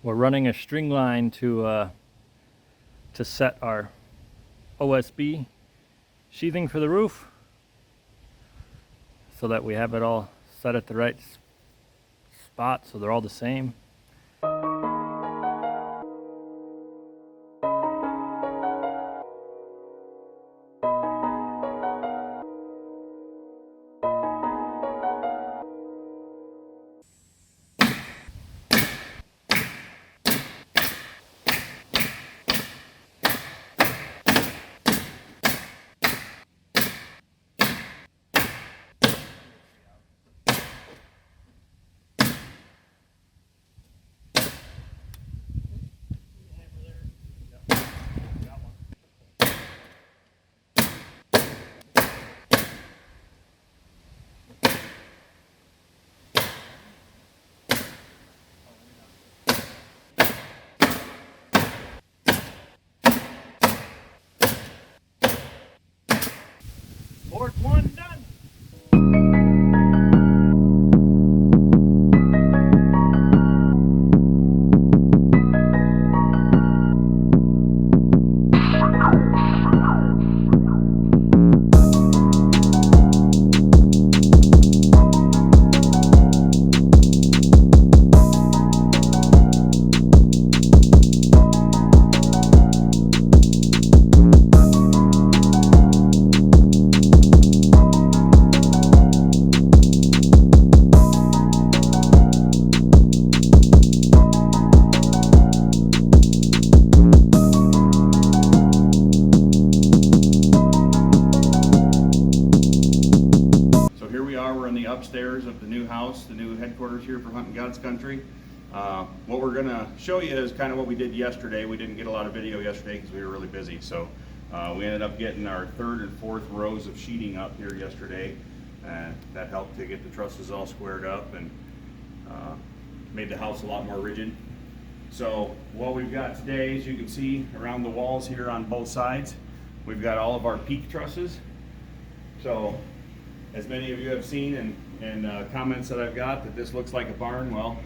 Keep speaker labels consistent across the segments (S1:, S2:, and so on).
S1: We're running a string line to set our OSB sheathing for the roof so that we have it all set at the right spot so they're all the same. Fourth one done.
S2: We're in the upstairs of the new house, the new headquarters here for Hunting God's Country. What we're going to show you is kind of what we did yesterday. We didn't get a lot of video yesterday because we were really busy, so we ended up getting our third and fourth rows of sheeting up here yesterday, and that helped to get the trusses all squared up and made the house a lot more rigid. So what we've got today, as you can see around the walls here on both sides, we've got all of our peak trusses. So as many of you have seen and comments that I've got that this looks like a barn, well,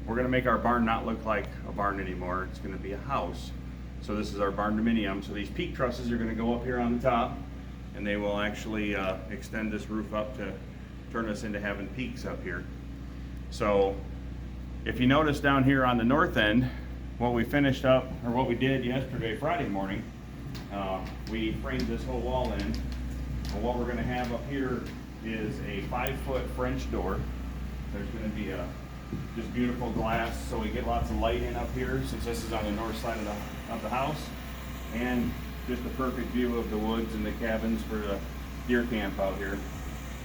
S2: we're going to make our barn not look like a barn anymore. It's going to be a house. So this is our barn dominium. So these peak trusses are going to go up here on the top, and they will actually extend this roof up to turn us into having peaks up here. So if you notice down here on the north end, what we finished up, or what we did yesterday, Friday morning, we framed this whole wall in. And what we're going to have up here is a 5-foot French door. There's going to be a just beautiful glass, so we get lots of light in up here, since this is on the north side of the house, and just a perfect view of the woods and the cabins for the deer camp out here.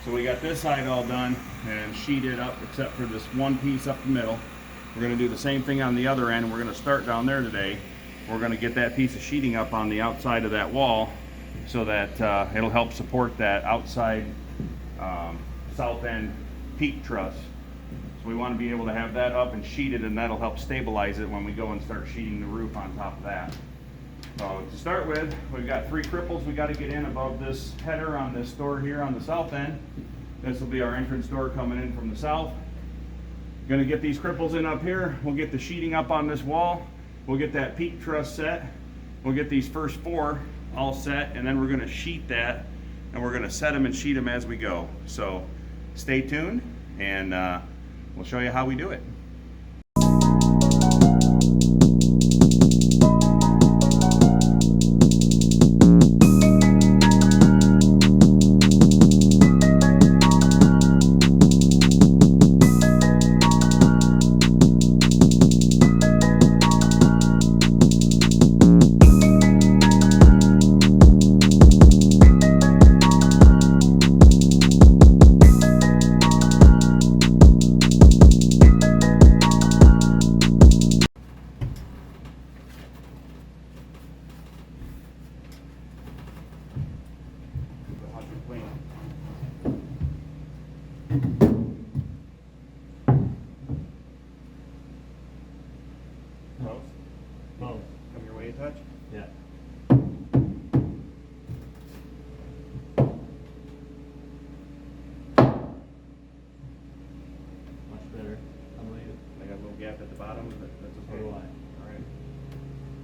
S2: So we got this side all done and sheeted up, except for this one piece up the middle. We're going to do the same thing on the other end, and we're going to start down there today. We're going to get that piece of sheeting up on the outside of that wall, so that it'll help support that outside south end peak truss. So we want to be able to have that up and sheeted, and that'll help stabilize it when we go and start sheeting the roof on top of that. So to start with, we've got 3 cripples we got to get in above this header on this door here on the south end. This will be our entrance door coming in from the south. Going to get these cripples in up here. We'll get the sheeting up on this wall. We'll get that peak truss set. We'll get these first 4 all set, and then we're going to sheet that, and we're going to set them and sheet them as we go. So stay tuned, and we'll show you how we do it. Close?
S1: Oh,
S2: Come your way a touch?
S1: yeah. Much better.
S2: I got a little gap at the bottom, but that's
S1: So
S2: okay.
S1: do I.
S2: Alright.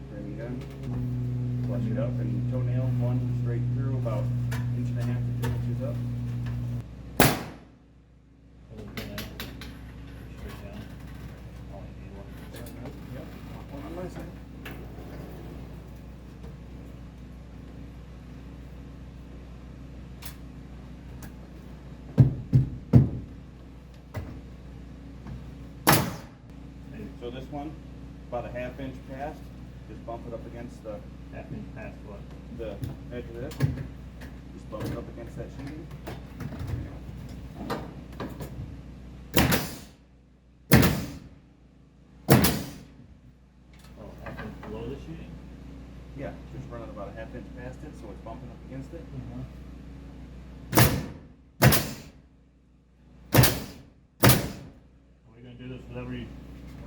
S2: Framing gun. Flush it up and toenail one straight through about 1.5 to 2 inches up.
S1: Straight down. Only need one.
S2: Yep. One on my side. So this one, about a 1/2 inch past, just bump it up against the
S1: 1/2 inch past what?
S2: edge of this. Just bump it up against that sheathing.
S1: Oh, 1/2 inch below the sheeting?
S2: Yeah, just run it about a 1/2 inch past it, so it's bumping up against it.
S1: Are we gonna do this with every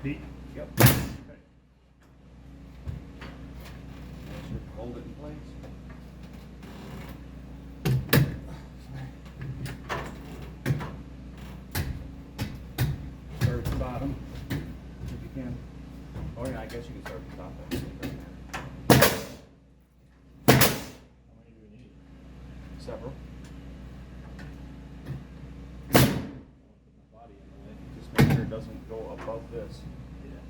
S1: beat?
S2: Yep.
S1: Okay.
S2: That should hold it in place. Start at the bottom, if you can. Oh yeah, I guess you can start at the top. That doesn't matter.
S1: How many do we need?
S2: Several.
S1: Put my body in the way.
S2: Just make sure it doesn't go above this.
S1: Yeah.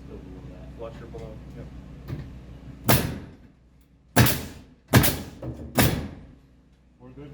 S1: Still below that.
S2: Flush or below. Yep.
S1: We're good?